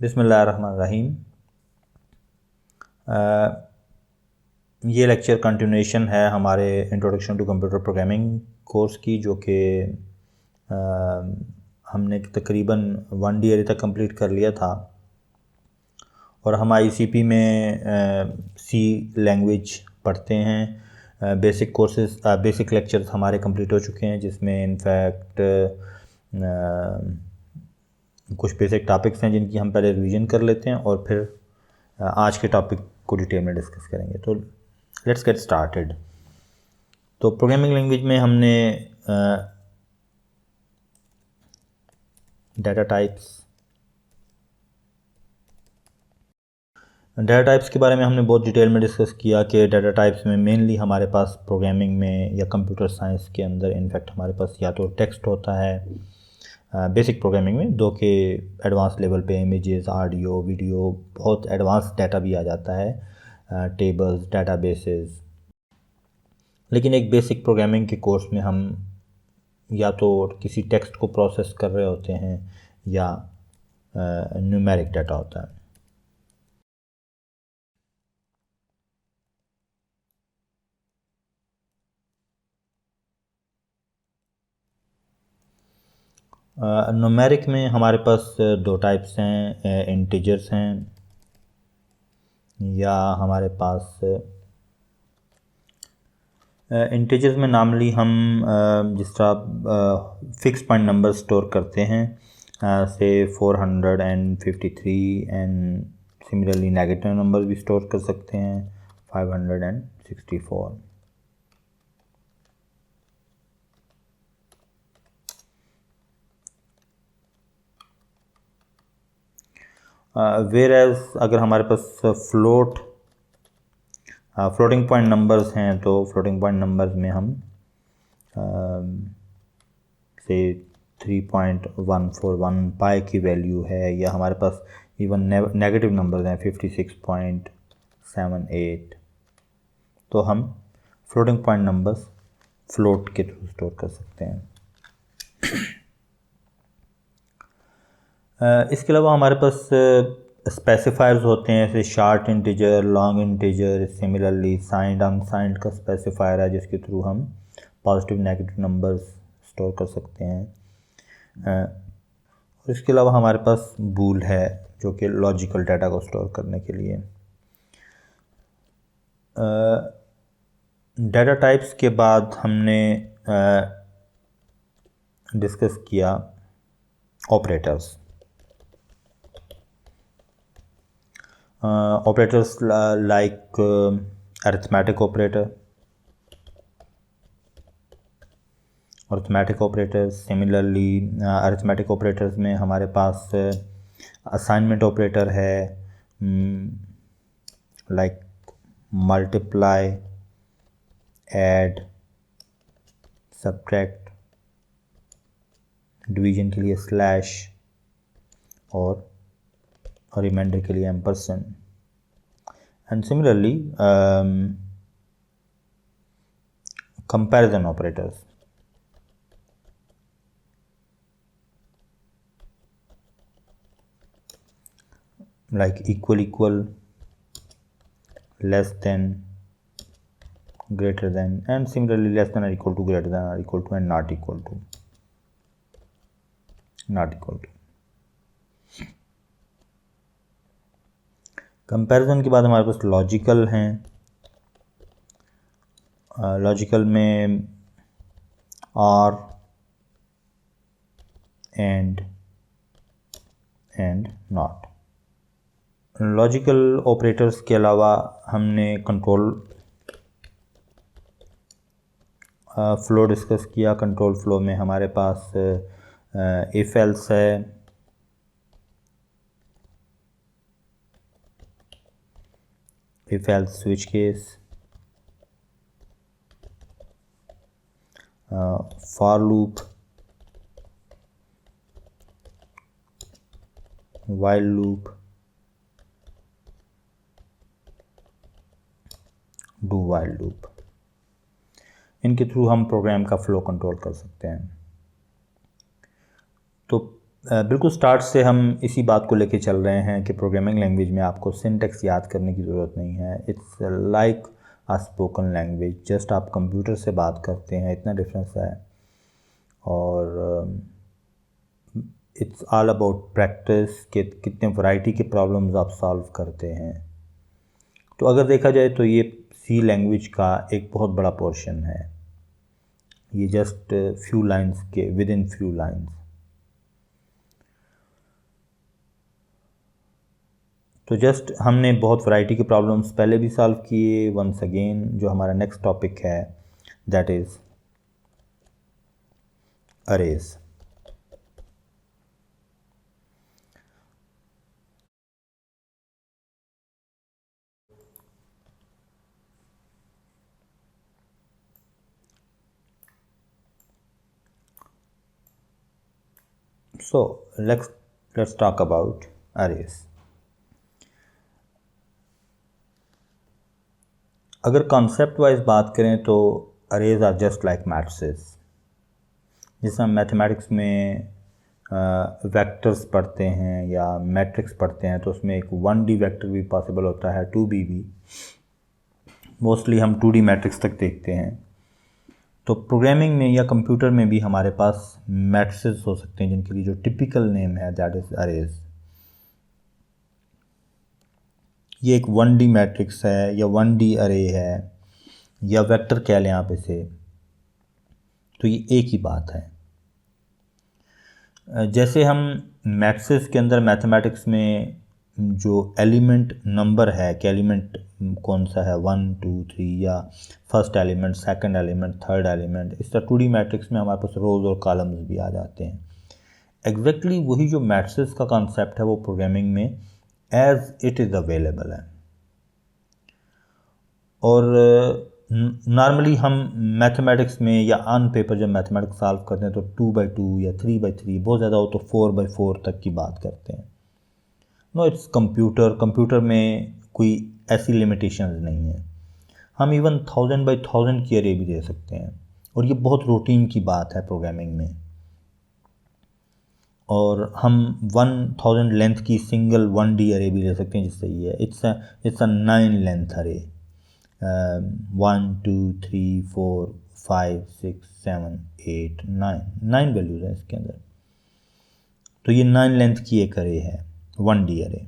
बिस्मिल्लाहिर्रहमानिर्रहीम। ये lecture continuation है हमारे introduction to computer programming course की, जो कि हमने तकरीबन 1 ईयर तक कंप्लीट कर लिया था। और हम आईसीपी में सी लैंग्वेज पढ़ते हैं। बेसिक कोर्सेज बेसिक लेक्चर्स हमारे कंप्लीट हो चुके हैं, जिसमें इनफैक्ट कुछ बेसिक टॉपिक्स हैं जिनकी हम पहले रिवीजन कर लेते हैं और फिर आज के टॉपिक को डिटेल में डिस्कस करेंगे। तो लेट्स गेट स्टार्टेड। तो प्रोग्रामिंग लैंग्वेज में हमने डाटा टाइप्स के बारे में हमने बहुत डिटेल में डिस्कस किया कि डाटा टाइप्स में मेनली हमारे पास प्रोग्रामिंग में या कंप्यूटर साइंस के अंदर इनफैक्ट हमारे पास या तो टेक्स्ट होता है बेसिक प्रोग्रामिंग में, दो के एडवांस लेवल पे इमेजेस, ऑडियो, वीडियो, बहुत एडवांस डाटा भी आ जाता है, टेबल्स, डाटाबेसेस। लेकिन एक बेसिक प्रोग्रामिंग के कोर्स में हम या तो किसी टेक्स्ट को प्रोसेस कर रहे होते हैं या न्यूमेरिक डाटा होता है। न्यूमेरिक में हमारे पास दो टाइप्स हैं, इंटीजर्स हैं या हमारे पास इंटीजर्स में नॉर्मली हम जिस तरह फिक्स पॉइंट नंबर स्टोर करते हैं, से 453 एंड सिमिलरली नेगेटिव नंबर भी स्टोर कर सकते हैं 564। वेयर एज अगर हमारे पास फ्लोटिंग पॉइंट नंबर्स हैं, तो फ्लोटिंग पॉइंट नंबर्स में हम से 3.141 पाई की वैल्यू है, या हमारे पास इवन नेगेटिव नंबर्स हैं 56.78, तो हम फ्लोटिंग पॉइंट नंबर्स फ्लोट के थ्रू स्टोर कर सकते हैं। इसके अलावा हमारे पास स्पेसिफायर्स होते हैं, जैसे short integer, long integer, similarly signed, unsigned का स्पेसिफायर है जिसके थ्रू हम पॉजिटिव नेगेटिव नंबर्स स्टोर कर सकते हैं। और इसके अलावा हमारे पास बूल है, जो कि लॉजिकल डाटा को स्टोर करने के लिए। डाटा टाइप्स के बाद हमने डिस्कस किया operators. Operators like arithmetic operators. Similarly arithmetic operators में हमारे पास असाइनमेंट ऑपरेटर है, like multiply, add, subtract, division के लिए स्लैश और रिमाइंडर के लिए ampersand. And similarly comparison operators like equal, less than, greater than, and similarly less than or equal to, greater than or equal to, and not equal to. Comparison के बाद हमारे पास logical हैं। Logical में और, and not. Logical operators के अलावा हमने control flow discuss किया। कंट्रोल फ्लो में हमारे पास इफ एल्स है, if else switch case, for loop, while loop, do while loop. इनके थ्रू हम प्रोग्राम का फ्लो कंट्रोल कर सकते हैं। तो बिल्कुल स्टार्ट से हम इसी बात को लेके चल रहे हैं कि प्रोग्रामिंग लैंग्वेज में आपको सिंटैक्स याद करने की ज़रूरत नहीं है। It's like a spoken language, just आप कंप्यूटर से बात करते हैं, इतना डिफरेंस है। और इट्स ऑल अबाउट प्रैक्टिस कि कितने वैरायटी के प्रॉब्लम्स आप सॉल्व करते हैं। तो अगर देखा जाए तो ये सी लैंग्वेज का एक बहुत बड़ा पोर्शन है। ये जस्ट फ्यू लाइंस के विद इन फ्यू लाइंस। तो जस्ट हमने बहुत वैरायटी के प्रॉब्लम्स पहले भी सॉल्व किए। वंस अगेन जो हमारा नेक्स्ट टॉपिक है that is arrays. So let's talk about arrays. अगर कॉन्सेप्ट वाइज बात करें तो arrays are just like matrices. जैसे हम मैथमेटिक्स में वेक्टर्स पढ़ते हैं या मैट्रिक्स पढ़ते हैं तो उसमें एक 1D वेक्टर भी पॉसिबल होता है, 2D भी। मोस्टली हम 2D मैट्रिक्स तक देखते हैं। तो प्रोग्रामिंग में या कंप्यूटर में भी हमारे पास मैट्रिसेस हो सकते हैं जिनके लिए जो टिपिकल नेम है दैट इज़ अरेज। ये एक 1D मैट्रिक्स है या 1D अरे है या वेक्टर कह लें आप इसे, तो ये एक ही बात है। जैसे हम मैथ्स के अंदर मैथमेटिक्स में जो एलिमेंट नंबर है कि एलिमेंट कौन सा है 1 2 3 या first element, second element, third element, इस तरह 2D मैट्रिक्स में हमारे पास रोज और कॉलम्स भी आ जाते हैं। एग्जैक्टली वही जो मैट्रिक्स का कॉन्सेप्ट है वो प्रोग्रामिंग में एज इट इज़ अवेलेबल है। और नॉर्मली हम मैथमेटिक्स में या ऑन पेपर जब मैथमेटिक्स सॉल्व करते हैं तो 2/2 या 3/3, बहुत ज़्यादा हो तो 4/4 तक की बात करते हैं। नो, इट्स कंप्यूटर में कोई ऐसी लिमिटेशंस नहीं है। हम इवन 1000/1000 की अरे भी दे सकते हैं और ये बहुत रूटीन की बात है प्रोग्रामिंग में। और हम 1000 लेंथ की सिंगल 1D अरे भी ले सकते हैं, जिससे ये इट्स अ 9 लेंथ अरे। 1 2 3 4 5 6 7 8 9 वैल्यूज़ हैं इसके अंदर। तो ये 9 लेंथ की एक अरे है, 1D अरे।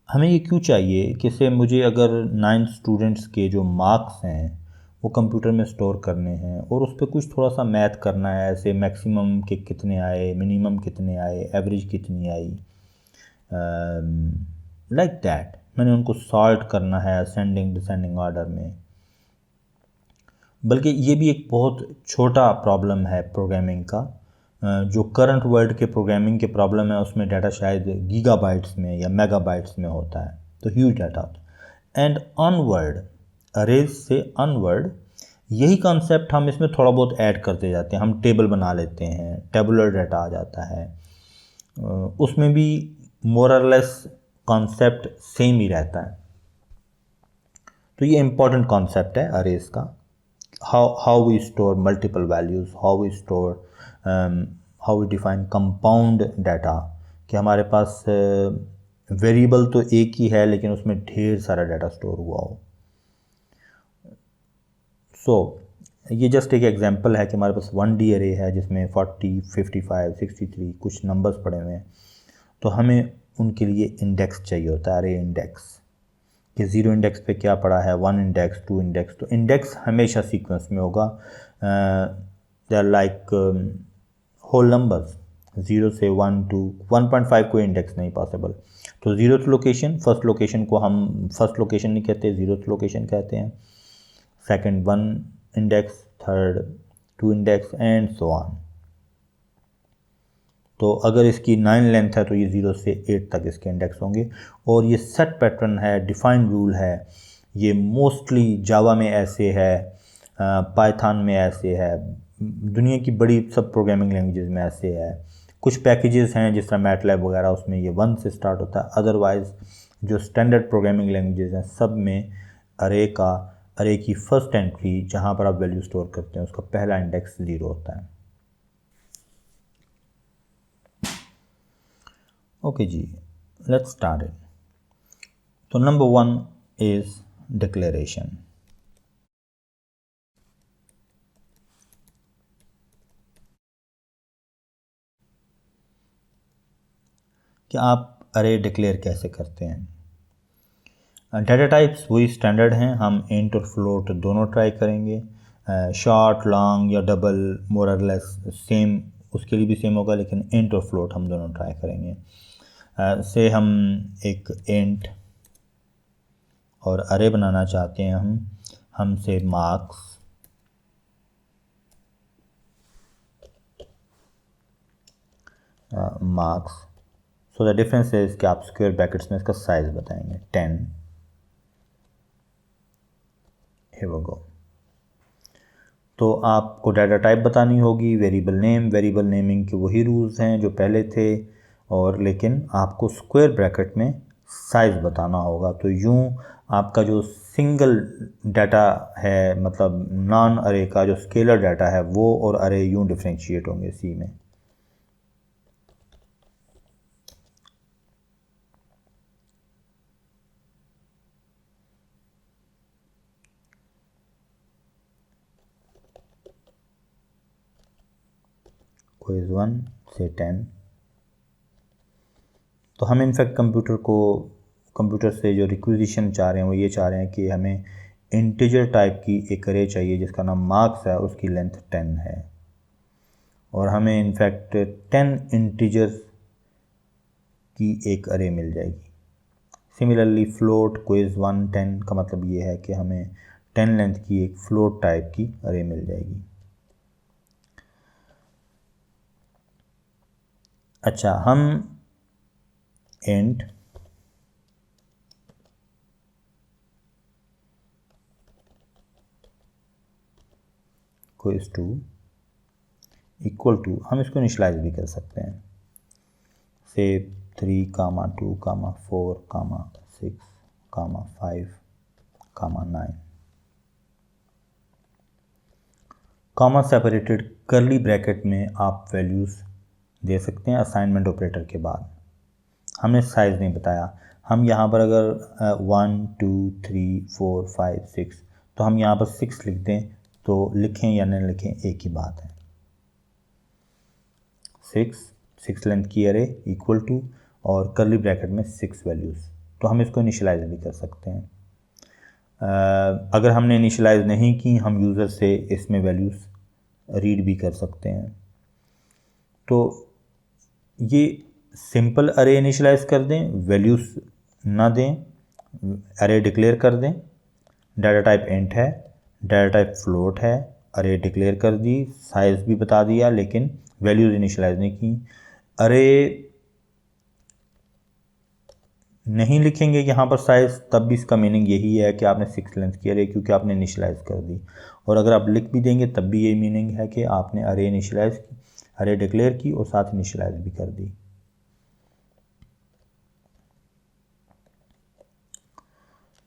हमें ये क्यों चाहिए कि से मुझे अगर 9 स्टूडेंट्स के जो मार्क्स हैं वो कंप्यूटर में स्टोर करने हैं और उस पर कुछ थोड़ा सा मैथ करना है, ऐसे मैक्सिमम के कितने आए, मिनिमम कितने आए, एवरेज कितनी आई, लाइक दैट मैंने उनको सॉर्ट करना है असेंडिंग डिसेंडिंग ऑर्डर में। बल्कि ये भी एक बहुत छोटा प्रॉब्लम है प्रोग्रामिंग का। जो करंट वर्ल्ड के प्रोग्रामिंग के प्रॉब्लम है उसमें डाटा शायद गीगाबाइट्स में या मेगाबाइट्स में होता है, तो ह्यूज डाटा होता है। एंड ऑनवर्ड, अरेज से ऑनवर्ड यही कॉन्सेप्ट हम इसमें थोड़ा बहुत ऐड करते जाते हैं। हम टेबल बना लेते हैं, टेबुलर डाटा आ जाता है, उसमें भी मोर और लेस कॉन्सेप्ट सेम ही रहता है। तो ये इम्पॉर्टेंट कॉन्सेप्ट है अरेज का। how we store multiple values, how we define compound data, कि हमारे पास वेरिएबल तो एक ही है लेकिन उसमें ढेर सारा डाटा स्टोर हुआ हो। ये जस्ट एक एग्जांपल है कि हमारे पास 1D अरे है जिसमें 40 55 63 कुछ नंबर्स पड़े हुए हैं। तो हमें उनके लिए इंडेक्स चाहिए होता है, अरे इंडेक्स, कि 0 इंडेक्स पे क्या पड़ा है, 1 इंडेक्स, 2 इंडेक्स। तो इंडेक्स हमेशा सीक्वेंस में होगा, they are like whole numbers, 0 से 1 2 1.5 कोई इंडेक्स नहीं पॉसिबल। तो 0th लोकेशन, फर्स्ट लोकेशन को हम फर्स्ट लोकेशन नहीं कहते, 0th लोकेशन कहते हैं, second 1 index, third 2 index and so on. तो अगर इसकी 9 लेंथ है तो ये 0 से 8 तक इसके इंडेक्स होंगे। और ये सेट पैटर्न है, डिफाइंड रूल है। ये मोस्टली जावा में ऐसे है, पाइथन में ऐसे है, दुनिया की बड़ी सब प्रोग्रामिंग लैंग्वेजेस में ऐसे है। कुछ पैकेजेस हैं जिस तरह मैटलैब वगैरह, उसमें ये 1 से स्टार्ट होता है। अदरवाइज़ जो स्टैंडर्ड प्रोग्रामिंग लैंग्वेजेस हैं सब में अरे की फर्स्ट एंट्री जहाँ पर आप वैल्यू स्टोर करते हैं उसका पहला इंडेक्स 0 होता है। ओके जी, लेट्स स्टार्ट इट। तो नंबर 1 इज डिक्लेरेशन। कि आप अरे डिक्लेयर कैसे करते हैं। डाटा टाइप्स वही स्टैंडर्ड हैं, हम इंट और फ्लोट दोनों ट्राई करेंगे। शॉर्ट, लॉन्ग या डबल, मोर और लेस सेम, उसके लिए भी सेम होगा, लेकिन इंट और फ्लोट हम दोनों ट्राई करेंगे। से हम एक इंट और अरे बनाना चाहते हैं, हम से marks, marks. So the difference is कि आप स्क्वायर ब्रैकेट्स में इसका साइज बताएंगे 10। Here we go. तो आपको डाटा टाइप बतानी होगी, वेरिएबल नेमिंग के वही रूल्स हैं जो पहले थे, और लेकिन आपको स्क्वायर ब्रैकेट में साइज़ बताना होगा। तो यूँ आपका जो सिंगल डाटा है, मतलब नॉन अरे का जो स्केलर डाटा है, वो और अरे यूँ डिफ्रेंशिएट होंगे सी में। क्विज 1 से 10। तो हम इनफैक्ट कंप्यूटर से जो रिक्विजिशन चाह रहे हैं वो ये चाह रहे हैं कि हमें इंटीजर टाइप की एक अरे चाहिए जिसका नाम मार्क्स है, उसकी लेंथ 10 है, और हमें इनफैक्ट 10 इंटीजर्स की एक अरे मिल जाएगी। सिमिलरली फ्लोट क्विज 1 10 का मतलब ये है कि हमें 10 लेंथ की एक फ्लोट टाइप की अरे मिल जाएगी। अच्छा, हम इंट क्विज 2 इक्वल टू, हम इसको इनिशलाइज भी कर सकते हैं, से 3, 2, 4, 6, 5, 9, कॉमा सेपरेटेड करली ब्रैकेट में आप वैल्यूज़ दे सकते हैं असाइनमेंट ऑपरेटर के बाद। हमने साइज़ नहीं बताया, हम यहाँ पर अगर 1 2 3 4 5 6, तो हम यहाँ पर 6 लिख दें तो लिखें या नहीं लिखें एक ही बात है। 6 लेंथ की अरे इक्वल टू, और करली ब्रैकेट में 6 वैल्यूज़, तो हम इसको इनिशियलाइज भी कर सकते हैं। अगर हमने इनिशियलाइज नहीं की, हम यूज़र से इसमें वैल्यूज़ रीड भी कर सकते हैं। तो ये सिंपल अरे इनिशियलाइज कर दें, वैल्यूज़ ना दें, अरे डिक्लेयर कर दें। डाटा टाइप इंट है, डाटा टाइप फ्लोट है, अरे डिक्लेयर कर दी, साइज़ भी बता दिया, लेकिन वैल्यूज़ इनिशियलाइज नहीं की। अरे नहीं लिखेंगे यहाँ पर साइज़, तब भी इसका मीनिंग यही है कि आपने 6 लेंथ की अरे, क्योंकि आपने इनिशियलाइज़ कर दी। और अगर आप लिख भी देंगे तब भी यही मीनिंग है कि आपने अरे इनिशियलाइज़ की, अरे डिक्लेयर की और साथ इनिशियलाइज़ भी कर दी।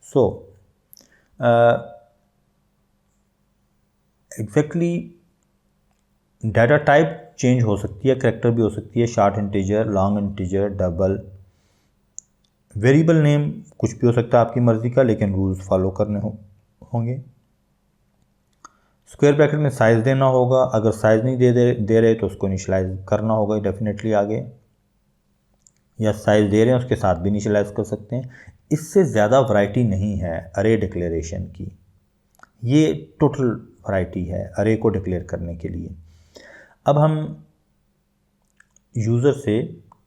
So exactly data type change हो सकती है, करेक्टर भी हो सकती है, short integer, long integer, double. Variable name कुछ भी हो सकता है आपकी मर्ज़ी का, लेकिन रूल्स फॉलो करने होंगे। स्क्वायर ब्रैकेट में साइज़ देना होगा, अगर साइज़ नहीं दे रहे तो उसको इनिशियलाइज करना होगा डेफिनेटली आगे, या साइज़ दे रहे हैं उसके साथ भी इनिशियलाइज कर सकते हैं। इससे ज़्यादा वैरायटी नहीं है अरे डिक्लेरेशन की, ये टोटल वैरायटी है अरे को डिक्लेयर करने के लिए। अब हम यूज़र से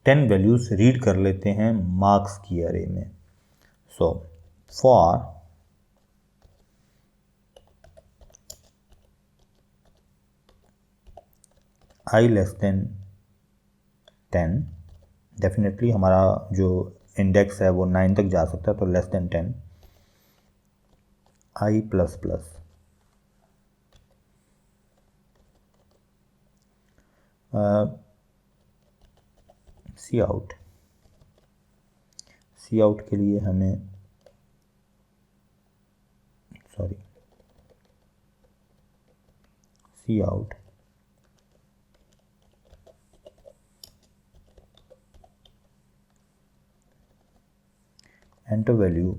10 वैल्यूज़ रीड कर लेते हैं मार्क्स की अरे में। So for i less than 10, definitely हमारा जो इंडेक्स है वो 9 तक जा सकता है, तो less than 10, i plus plus cout के लिए हमें cout enter value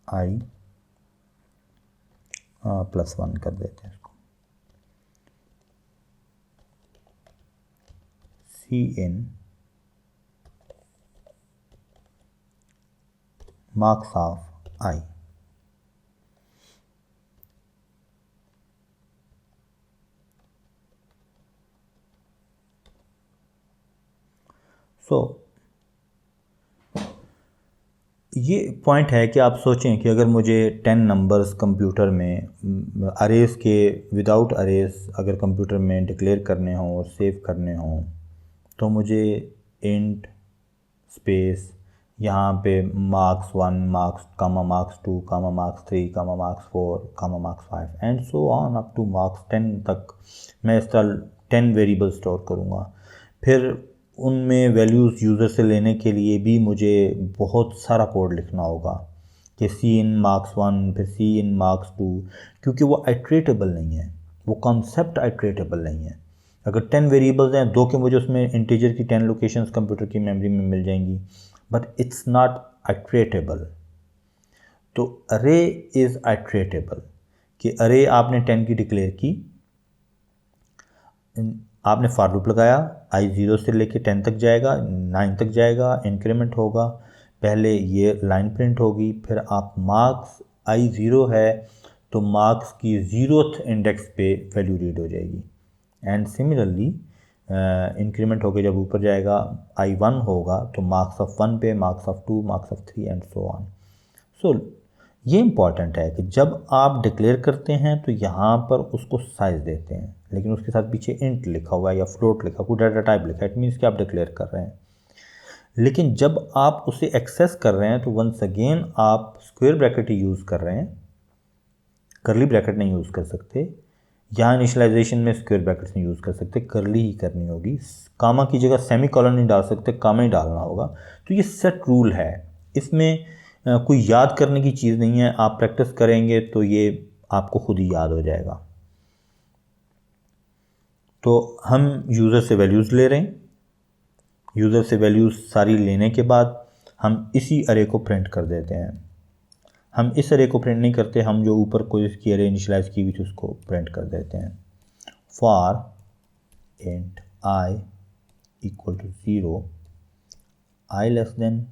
i +1 कर देते हैं इसको। सी इन मार्क्स ऑफ आई। सो ये पॉइंट है कि आप सोचें कि अगर मुझे 10 नंबर्स कंप्यूटर में अरेज के विदाउट अरेज अगर कंप्यूटर में डिक्लेयर करने हों और सेव करने हों, तो मुझे इंट स्पेस यहाँ पे marks1 marks2 marks3 marks4 marks5 and so on up to marks10 तक मैं इस तरह 10 वेरिएबल स्टोर करूँगा। फिर उनमें वैल्यूज़ यूज़र से लेने के लिए भी मुझे बहुत सारा कोड लिखना होगा कि सी इन marks1 फिर सी इन marks2, क्योंकि वो आइट्रेटेबल नहीं है, वो कॉन्सेप्ट आइट्रेटेबल नहीं है। अगर 10 वेरिएबल्स हैं, 2 के मुझे उसमें इंटीजर की 10 लोकेशंस कंप्यूटर की मेमोरी में मिल जाएंगी, बट इट्स नॉट आइट्रेटेबल। तो अरे इज़ आइट्रेटेबल कि अरे आपने 10 की डिक्लेयर की, आपने फॉर लूप लगाया, आई 0 से लेके 10 तक जाएगा, 9 तक जाएगा, इंक्रीमेंट होगा, पहले ये लाइन प्रिंट होगी, फिर आप मार्क्स आई 0 है तो मार्क्स की 0th इंडेक्स पे वैल्यू रीड हो जाएगी। एंड सिमिलरली इंक्रीमेंट होकर जब ऊपर जाएगा आई 1 होगा तो मार्क्स ऑफ 1 पे, marks of 2, marks of 3 and so on. So ये इम्पॉर्टेंट है कि जब आप डिक्लेयर करते हैं तो यहाँ पर उसको साइज़ देते हैं, लेकिन उसके साथ पीछे इंट लिखा हुआ है या फ्लोट लिखा, कोई डाटा टाइप लिखा है, इट मीन्स कि आप डिक्लेयर कर रहे हैं। लेकिन जब आप उसे एक्सेस कर रहे हैं तो वंस अगेन आप स्क्वायर ब्रैकेट ही यूज़ कर रहे हैं, करली ब्रैकेट नहीं यूज़ कर सकते। यहाँ इनिशियलाइजेशन में स्क्वायर ब्रैकेट्स नहीं यूज़ कर सकते, करली ही करनी होगी। कामा की जगह सेमी कॉलन नहीं डाल सकते, कामा ही डालना होगा। तो ये सेट रूल है, इसमें कोई याद करने की चीज़ नहीं है। आप प्रैक्टिस करेंगे तो ये आपको खुद ही याद हो जाएगा। तो हम यूज़र से वैल्यूज़ ले रहे हैं, यूज़र से वैल्यूज़ सारी लेने के बाद हम इसी अरे को प्रिंट कर देते हैं। हम इस अरे को प्रिंट नहीं करते, हम जो ऊपर कोई इसकी अरे इनिशियलाइज की हुई थी उसको प्रिंट कर देते हैं। For int i equal to 0, i less than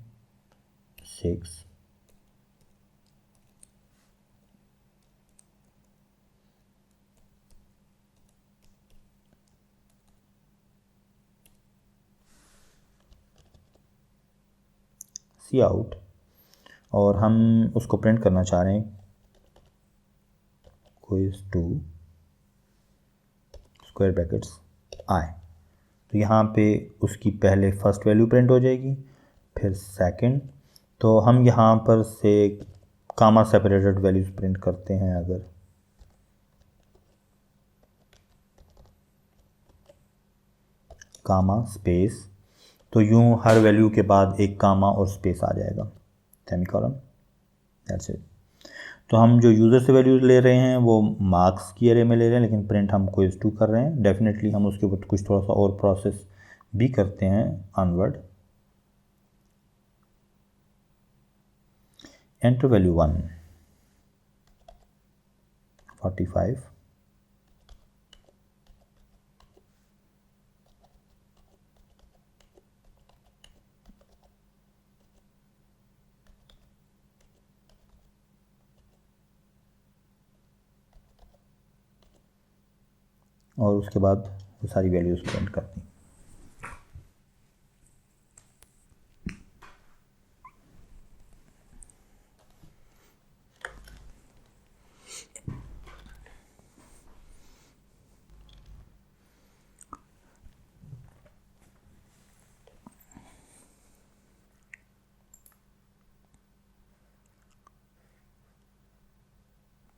6, c out, और हम उसको प्रिंट करना चाह रहे हैं क्विज 2 स्क्वायर ब्रैकेट्स आई। तो यहाँ पे उसकी पहले फर्स्ट वैल्यू प्रिंट हो जाएगी, फिर सेकंड। तो हम यहाँ पर से कामा सेपरेटेड वैल्यूज़ प्रिंट करते हैं, अगर कामा स्पेस, तो यूँ हर वैल्यू के बाद एक कामा और स्पेस आ जाएगा, सेमीकोलन, दैट्स इट। तो हम जो यूज़र से वैल्यूज ले रहे हैं वो मार्क्स की अरे में ले रहे हैं, लेकिन प्रिंट हम क्विज 2 कर रहे हैं। डेफिनेटली हम उसके ऊपर कुछ थोड़ा सा और प्रोसेस भी करते हैं ऑनवर्ड। एंटर वैल्यू 1 45, और उसके बाद वो सारी वैल्यूज़ प्रिंट कर दी।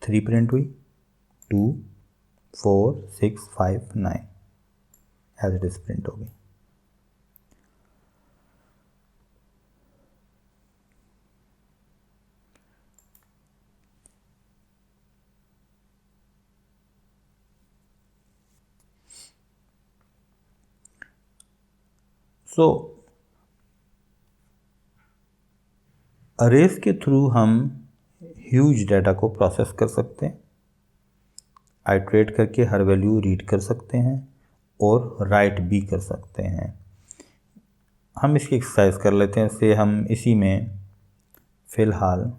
थ्री प्रिंट हुई, 2 4 6 5 9 एज इट इज़ प्रिंट हो गई। सो अरेज के थ्रू हम ह्यूज डाटा को प्रोसेस कर सकते हैं, आइट्रेट करके हर वैल्यू रीड कर सकते हैं और राइट भी कर सकते हैं। हम इसकी एक्सरसाइज कर लेते हैं। से हम इसी में फ़िलहाल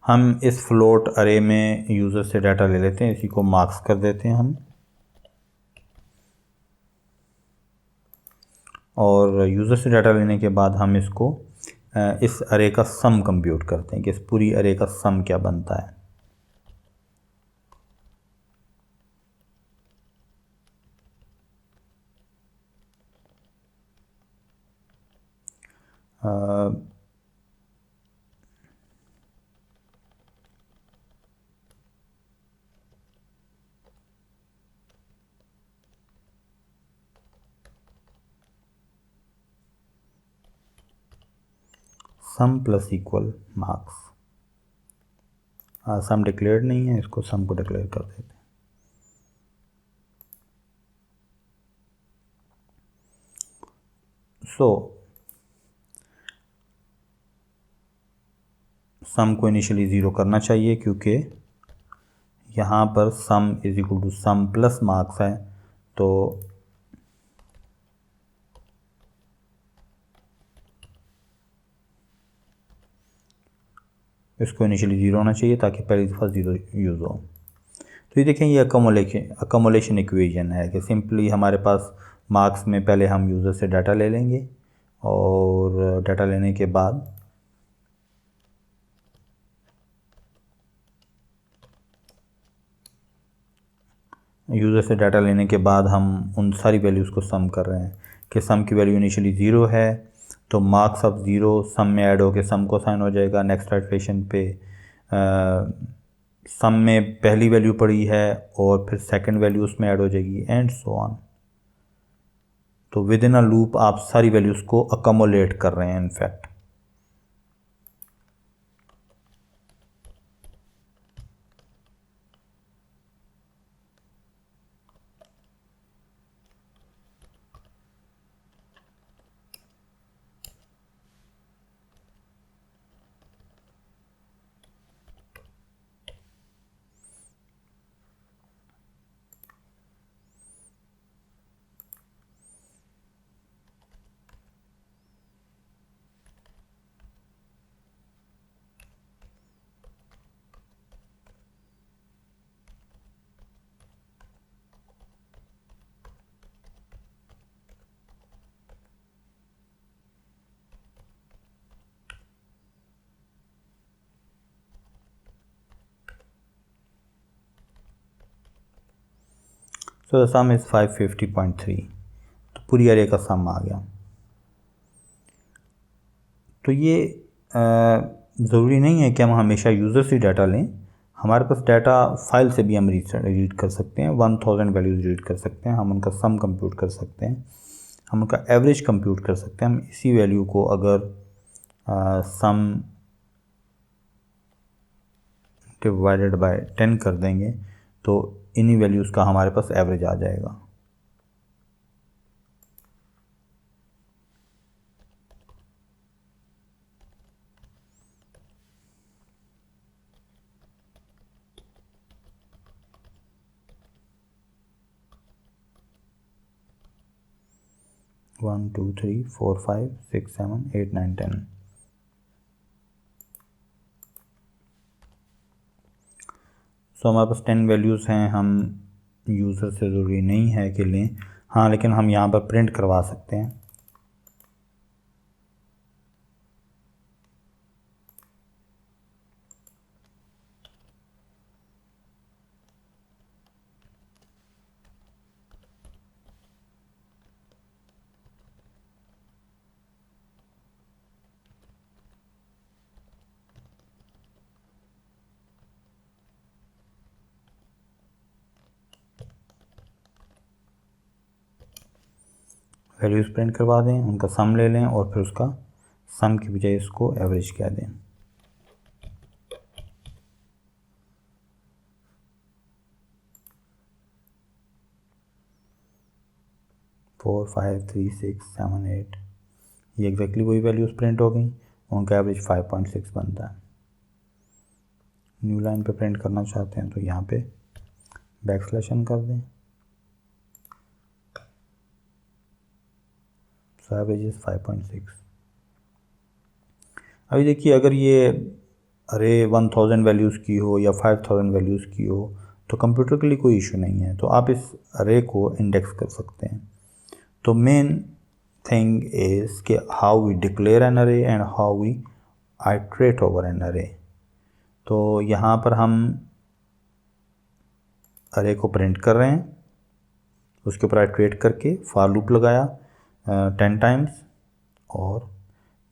हम इस फ्लोट अरे में यूज़र से डाटा ले लेते हैं, इसी को मार्क्स कर देते हैं हम, और यूज़र से डाटा लेने के बाद हम इसको इस अरे का सम कंप्यूट करते हैं कि इस पूरी अरे का सम क्या बनता है। सम प्लस इक्वल मार्क्स। सम डिक्लेयर्ड नहीं है, इसको सम को डिक्लेयर कर देते हैं। सो सम को इनिशियली ज़ीरो करना चाहिए क्योंकि यहाँ पर sum is equal to sum plus marks है, तो इसको इनिशियली ज़ीरो होना चाहिए ताकि पहली दफ़ा ज़ीरो यूज़ हो। तो ये देखें, ये अकोमोलेशन इक्वेशन है कि सिंपली हमारे पास मार्क्स में पहले हम यूज़र से डाटा ले लेंगे और डाटा लेने के बाद हम उन सारी वैल्यूज़ को सम कर रहे हैं कि सम की वैल्यू इनिशियली ज़ीरो है, तो मार्क्स ऑफ ज़ीरो सम में ऐड होकर सम को साइन हो जाएगा। नेक्स्ट इटरेशन पे सम में पहली वैल्यू पड़ी है और फिर सेकंड वैल्यू उसमें ऐड हो जाएगी एंड सो ऑन। तो विद इन अ लूप आप सारी वैल्यूज़ को अकोमोलेट कर रहे हैं in fact. So the some is 550.3, तो पूरी अरे का सम आ गया। तो ये ज़रूरी नहीं है कि हम हमेशा यूज़र से डाटा लें, हमारे पास डाटा फाइल से भी हम रीड कर सकते हैं। 1000 वैल्यूज़ रीड कर सकते हैं, हम उनका सम कंप्यूट कर सकते हैं, हम उनका एवरेज कंप्यूट कर सकते हैं। हम इसी वैल्यू को अगर सम डिवाइडेड बाय 10 कर देंगे तो इन्हीं वैल्यूज़ का हमारे पास एवरेज आ जाएगा। वन 2 3 4 5 6 7 8 9 10। सो हमारे पास 10 वैल्यूज़ हैं, हम यूज़र से ज़रूरी नहीं है कि लें, हाँ लेकिन हम यहाँ पर प्रिंट करवा सकते हैं। वैल्यूज़ प्रिंट करवा दें, उनका सम ले लें और फिर उसका सम की बजाय इसको एवरेज कह दें। फोर, 5, 3, 6, 7, 8, ये एग्जैक्टली वही वैल्यूज़ प्रिंट हो गई। उनका एवरेज 5.6 बनता है। न्यू लाइन पे प्रिंट करना चाहते हैं तो यहाँ पे बैकस्लैश n कर दें। So average is 5.6। अभी देखिए, अगर ये अरे 1000 वैल्यूज़ की हो या 5000 वैल्यूज़ की हो तो कंप्यूटर के लिए कोई इशू नहीं है, तो आप इस अरे को इंडेक्स कर सकते हैं। तो मेन थिंग इज़ कि how we declare an array and how we iterate over an array. तो यहाँ पर हम अरे को प्रिंट कर रहे हैं, उसके ऊपर आइट्रेट करके फॉर लूप लगाया 10 टाइम्स, और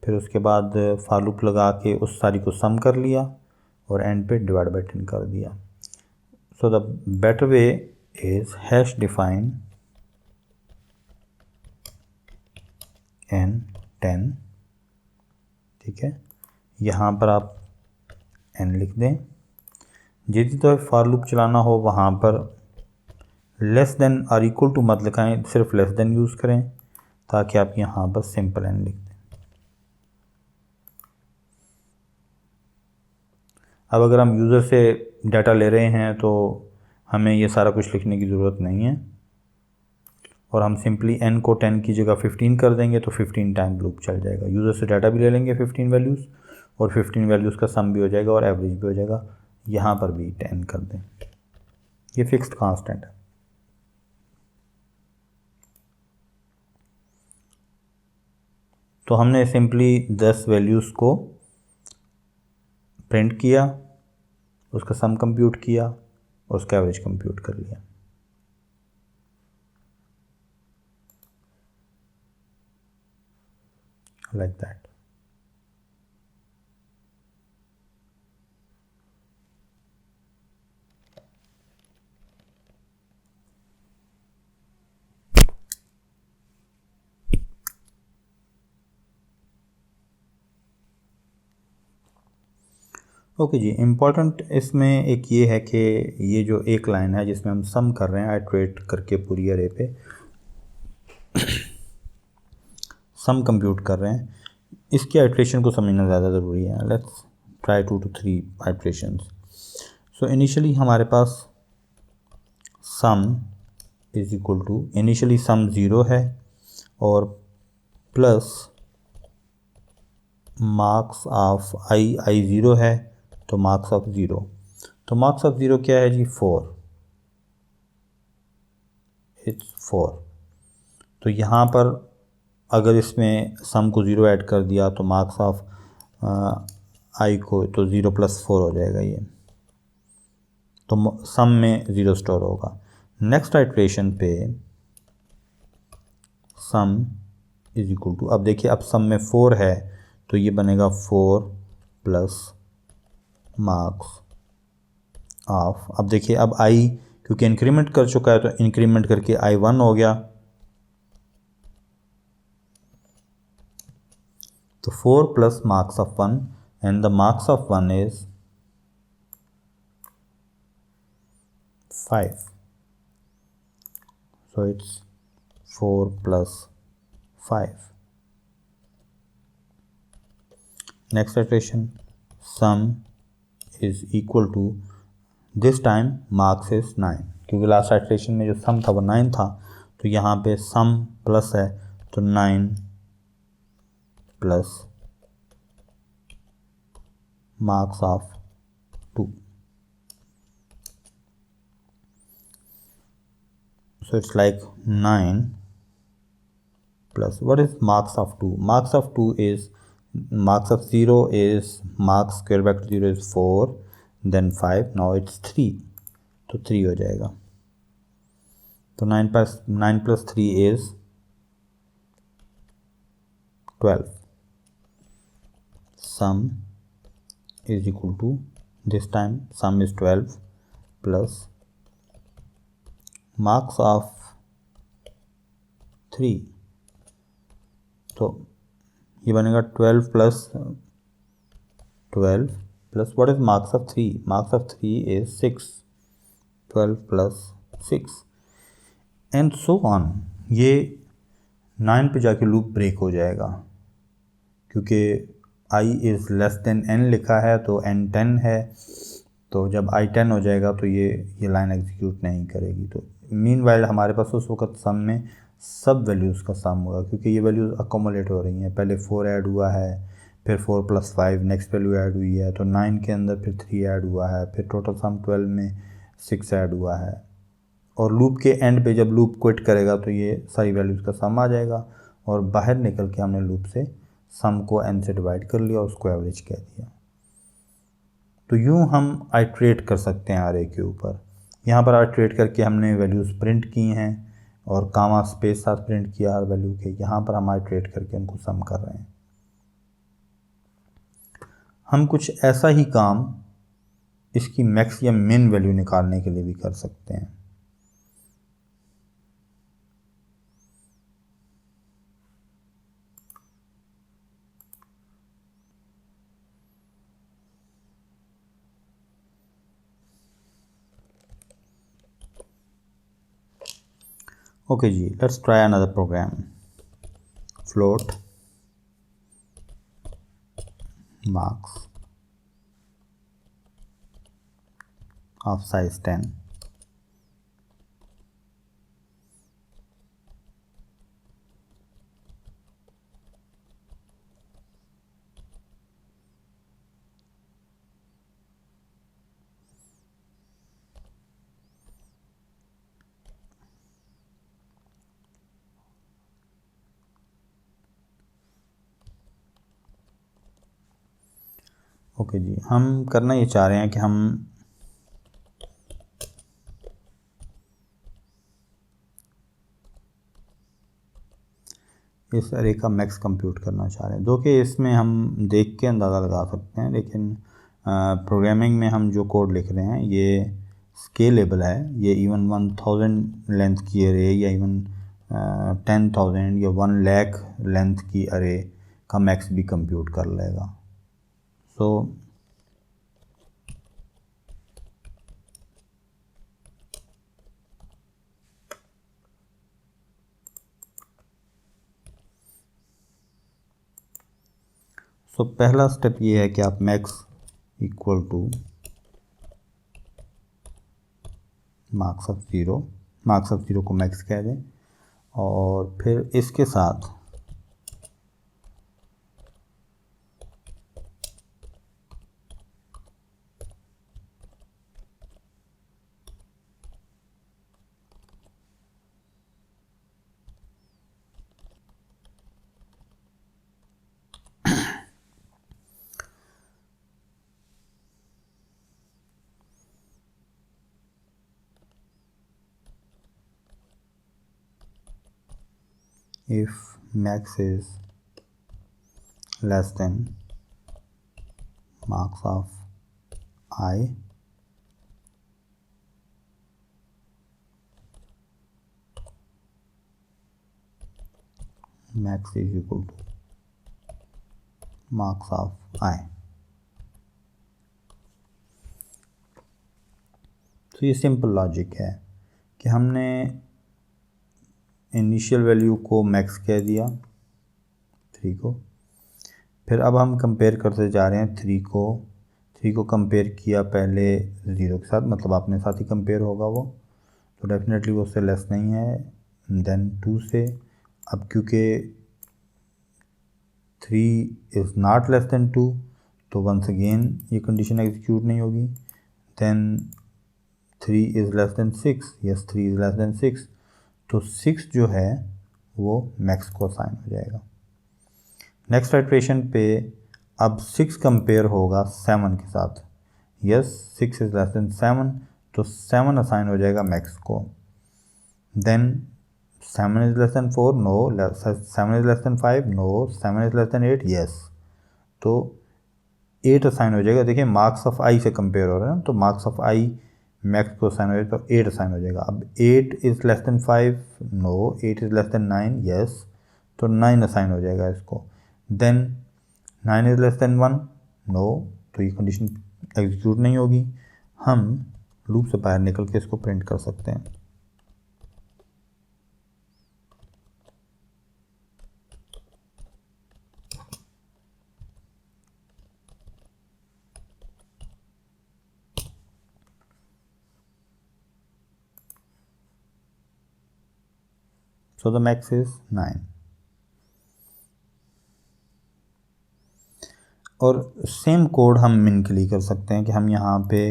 फिर उसके बाद फॉर लूप लगा के उस सारी को सम कर लिया और एंड पे डिवाइड बाई 10 कर दिया। So the better way is hash define n 10, ठीक है। यहाँ पर आप n लिख दें। जितनी तो फॉर लूप चलाना हो वहाँ पर लेस देन और इक्वल टू मत लिखाएं, सिर्फ लेस देन यूज़ करें ताकि आप यहाँ पर सिंपल n लिख दें। अब अगर हम यूज़र से डाटा ले रहे हैं तो हमें ये सारा कुछ लिखने की ज़रूरत नहीं है, और हम सिंपली n को 10 की जगह 15 कर देंगे तो 15 टाइम लूप चल जाएगा। यूज़र से डाटा भी ले लेंगे 15 वैल्यूज़, और 15 वैल्यूज़ का सम भी हो जाएगा और एवरेज भी हो जाएगा। यहाँ पर भी 10 कर दें, ये फिक्स्ड कांस्टेंट है। तो हमने सिंपली 10 वैल्यूज़ को प्रिंट किया, उसका सम कंप्यूट किया और उसका एवरेज कंप्यूट कर लिया। Like that. ओके जी, इम्पॉर्टेंट इसमें एक ये है कि ये जो एक लाइन है जिसमें हम सम कर रहे हैं आइट्रेट करके पूरी अरे पे सम कंप्यूट कर रहे हैं, इसकी आइट्रेशन को समझना ज़्यादा ज़रूरी है। Let's try 2 to 3 iterations. So initially हमारे पास sum is equal to, initially sum 0 है और प्लस मार्क्स ऑफ आई 0 है, तो मार्क्स ऑफ 0, तो मार्क्स ऑफ 0 क्या है जी? 4, इट्स 4। तो यहाँ पर अगर इसमें सम को 0 ऐड कर दिया तो मार्क्स ऑफ आई को तो 0 + 4 हो जाएगा ये, तो सम में 0 स्टोर होगा। नेक्स्ट आइट्रेशन पे सम इज इक्वल टू, अब देखिए अब सम में 4 है तो ये बनेगा 4 प्लस मार्क्स ऑफ, अब देखिए अब आई क्योंकि इंक्रीमेंट कर चुका है तो इंक्रीमेंट करके आई 1 हो गया, तो 4 plus marks of 1 and the marks of 1 is 5, so it's 4 plus 5. Next iteration, sum is equal to, this time marks is 9, क्योंकि लास्ट आइट्रेशन में जो सम था वो 9 था, तो यहाँ पे सम प्लस है तो 9 plus marks of 2, so it's like 9 plus, what is marks of 2? Marks of 2 is, marks of 0 is, marks square bracket 0 is 4, then 5, now it's 3, तो 3 हो जाएगा। तो 9 plus 3 is 12, sum is equal to, this time sum is 12 plus marks of 3, तो ये बनेगा 12 plus 12 plus what is marks of 3, marks of 3 is 6, 12 plus 6 and so on. ये 9 पे जाके लूप ब्रेक हो जाएगा क्योंकि i is less then n लिखा है तो n 10 है, तो जब i 10 हो जाएगा तो ये लाइन एग्जीक्यूट नहीं करेगी। तो मीनवाइल हमारे पास उस वक्त सम में सब वैल्यूज़ का सम होगा क्योंकि ये वैल्यूज़ अकोमोलेट हो रही हैं। पहले 4 ऐड हुआ है, फिर 4 + 5 नेक्स्ट वैल्यू ऐड हुई है, तो 9 के अंदर फिर 3 ऐड हुआ है, फिर टोटल सम 12 में 6 ऐड हुआ है। और लूप के एंड पे जब लूप क्विट करेगा तो ये सारी वैल्यूज़ का सम आ जाएगा और बाहर निकल के हमने लूप से सम को n से डिवाइड कर लिया और उसको एवरेज कह दिया। तो यूँ हम आइट्रेट कर सकते हैं आरे के ऊपर। यहाँ पर आइट्रेट करके हमने वैल्यूज़ प्रिंट की हैं और कामा स्पेस साथ प्रिंट किया हर वैल्यू के। यहाँ पर हम आइट्रेट करके उनको सम कर रहे हैं। हम कुछ ऐसा ही काम इसकी मैक्स या मिन वैल्यू निकालने के लिए भी कर सकते हैं। ओके जी, let's try another program. Float marks of size 10 okay जी, हम करना ये चाह रहे हैं कि हम इस अरे का मैक्स कंप्यूट करना चाह रहे हैं। दो कि इसमें हम देख के अंदाज़ा लगा सकते हैं, लेकिन प्रोग्रामिंग में हम जो कोड लिख रहे हैं ये स्केलेबल है। ये इवन 1000 लेंथ की अरे या इवन 10,000 या 1 लाख लेंथ की अरे का मैक्स भी कंप्यूट कर लेगा। सो पहला स्टेप ये है कि आप max equal two marks of zero को मैक्स कह दें और फिर इसके साथ if max is less than marks of I, max is equal to marks of I। तो ये सिंपल लॉजिक है कि हमने इनिशियल वैल्यू को मैक्स कह दिया 3 को, फिर अब हम कंपेयर करते जा रहे हैं 3 को कंपेयर किया पहले 0 के साथ, मतलब अपने साथ ही कंपेयर होगा वो, तो डेफिनेटली वो उससे लेस नहीं है। देन 2 से, अब क्योंकि 3 इज़ नॉट लेस देन 2 तो वंस अगेन ये कंडीशन एग्जीक्यूट नहीं होगी। Then 3 is less than 6, yes 3 is less than 6, तो 6 जो है वो मैक्स को असाइन हो जाएगा। नेक्स्ट आइट्रेशन पे अब 6 कंपेयर होगा 7 के साथ, यस 6 इज़ लेस देन 7, तो 7 असाइन हो जाएगा मैक्स को। Then 7 is less than 4, no. 7 is less than 5, no. 7 is less than 8, yes, तो 8 असाइन हो जाएगा। देखिए मार्क्स ऑफ आई से कंपेयर हो रहा है ना, तो मार्क्स ऑफ आई मैक्स को असाइन हो जाएगा तो 8 असाइन हो जाएगा। अब 8 is less than 5, no. 8 is less than 9, yes, तो 9 असाइन हो जाएगा इसको। Then 9 is less than 1, no, तो ये कंडीशन एग्जीक्यूट नहीं होगी। हम लूप से बाहर निकल के इसको प्रिंट कर सकते हैं। So the max is 9। और सेम कोड हम मिन के लिए कर सकते हैं कि हम यहाँ पे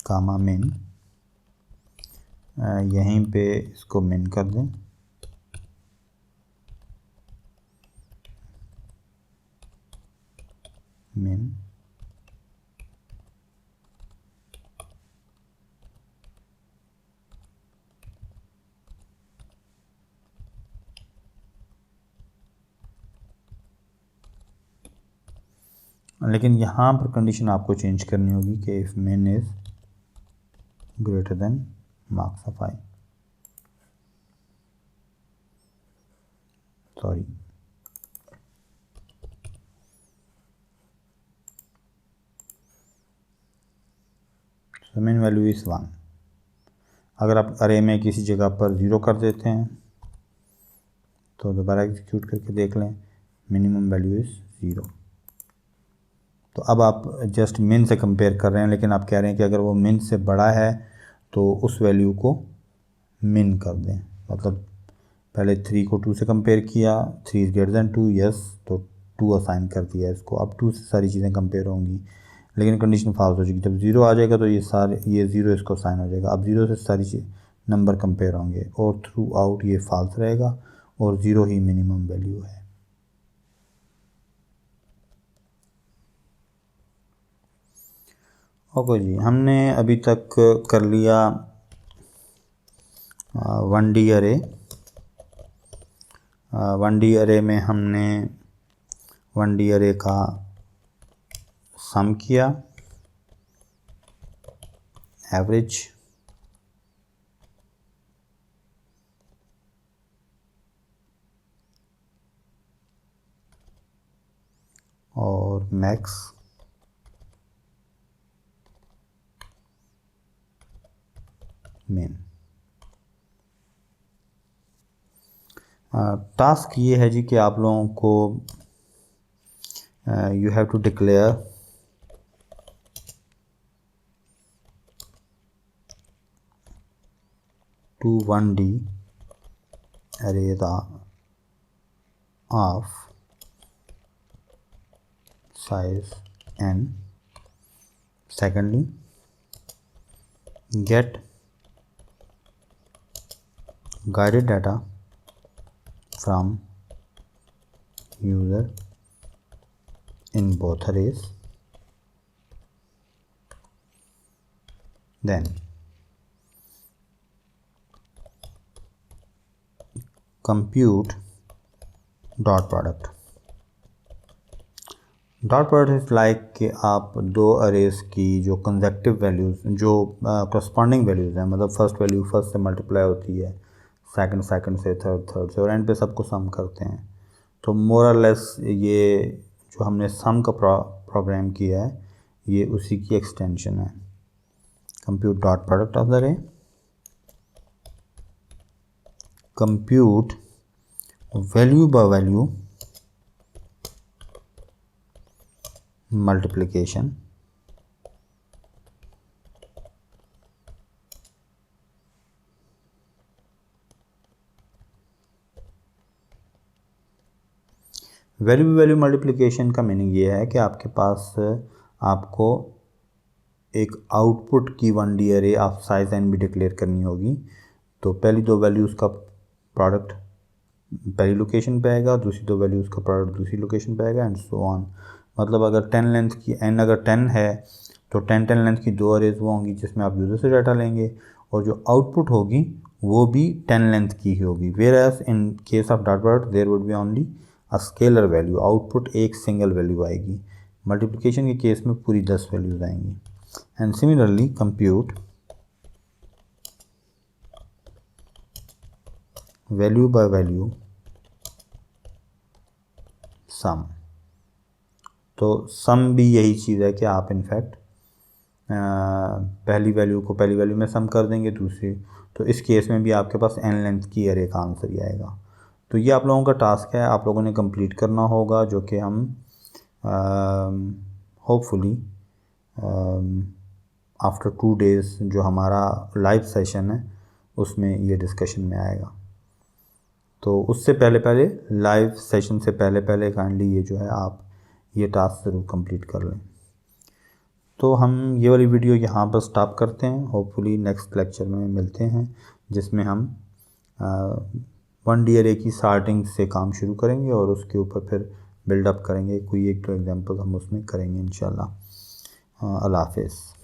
कामा मिन, यहीं पे इसको मिन कर दें, मिन, लेकिन यहाँ पर कंडीशन आपको चेंज करनी होगी कि इफ़ मिन is greater than marks of I, sorry, so मिन वैल्यू इज़ 1। अगर आप अरे में किसी जगह पर 0 कर देते हैं तो दोबारा एग्जीक्यूट करके देख लें, मिनिमम वैल्यू इज़ 0। तो अब आप जस्ट मिन से कंपेयर कर रहे हैं, लेकिन आप कह रहे हैं कि अगर वो मिन से बड़ा है तो उस वैल्यू को मिन कर दें। मतलब पहले 3 को 2 से कंपेयर किया, 3 इज़ ग्रेटर देन 2, यस, तो 2 असाइन कर दिया इसको। अब 2 से सारी चीज़ें कंपेयर होंगी, लेकिन कंडीशन फॉल्स हो जाएगी। जब 0 आ जाएगा तो ये 0 इसको असाइन हो जाएगा। अब 0 से सारी चीज़ नंबर कंपेयर होंगे और थ्रू आउट ये फॉल्स रहेगा और 0 ही मिनिमम वैल्यू है। ओके जी, हमने अभी तक कर लिया 1D अरे। 1D अरे में हमने 1D अरे का सम किया, एवरेज, और मैक्स, मेन। टास्क ये है जी कि आप लोगों को you have to declare to 1D array of size n. Secondly, get guided data from user in both arrays. Then compute dot product. Dot product is like कि आप दो अरेज की जो कंसेक्टिव वैल्यूज़, जो करस्पॉन्डिंग वैल्यूज़ हैं, मतलब first value first से multiply होती है, सेकंड से, थर्ड से, और एंड पे सबको सम करते हैं। तो मोर और लेस ये जो हमने सम का प्रोग्राम किया है ये उसी की एक्सटेंशन है। Compute dot product of the अरे, compute value by value multiplication, value multiplication का मीनिंग ये है कि आपके पास आपको एक आउटपुट की 1D अरे ऑफ साइज n भी डिक्लेयर करनी होगी। तो पहली दो वैल्यूज़ का प्रोडक्ट पहली लोकेशन पे आएगा, दूसरी दो वैल्यूज़ का प्रोडक्ट दूसरी लोकेशन पे आएगा, एंड सो ऑन। मतलब अगर 10 लेंथ की n अगर 10 है तो 10 लेंथ की दो अरेज वो होंगी जिसमें आप यूज़र से डाटा लेंगे, और जो आउटपुट होगी वो भी 10 लेंथ की ही होगी। Whereas in case of dot product there would be only a scalar value, output एक सिंगल वैल्यू आएगी। मल्टीप्लिकेशन के केस में पूरी 10 वैल्यूज़ आएंगी। And similarly compute value by value sum. तो सम भी यही चीज़ है कि आप इनफैक्ट पहली वैल्यू को पहली वैल्यू में सम कर देंगे, दूसरी, तो इस केस में भी आपके पास n लेंथ की एरे का आंसर ही आएगा। तो ये आप लोगों का टास्क है, आप लोगों ने कंप्लीट करना होगा, जो कि हम होपफुली आफ्टर 2 डेज़ जो हमारा लाइव सेशन है उसमें ये डिस्कशन में आएगा। तो उससे पहले पहले, लाइव सेशन से पहले पहले काइंडली ये जो है आप ये टास्क ज़रूर कंप्लीट कर लें। तो हम ये वाली वीडियो यहाँ पर स्टॉप करते हैं। होपफुली नेक्स्ट लेक्चर में मिलते हैं, जिसमें हम 1D एरे की स्टार्टिंग से काम शुरू करेंगे और उसके ऊपर फिर बिल्डअप करेंगे। कोई एक तो एग्जांपल हम उसमें करेंगे इंशाल्लाह। अल्लाह हाफ़िज़।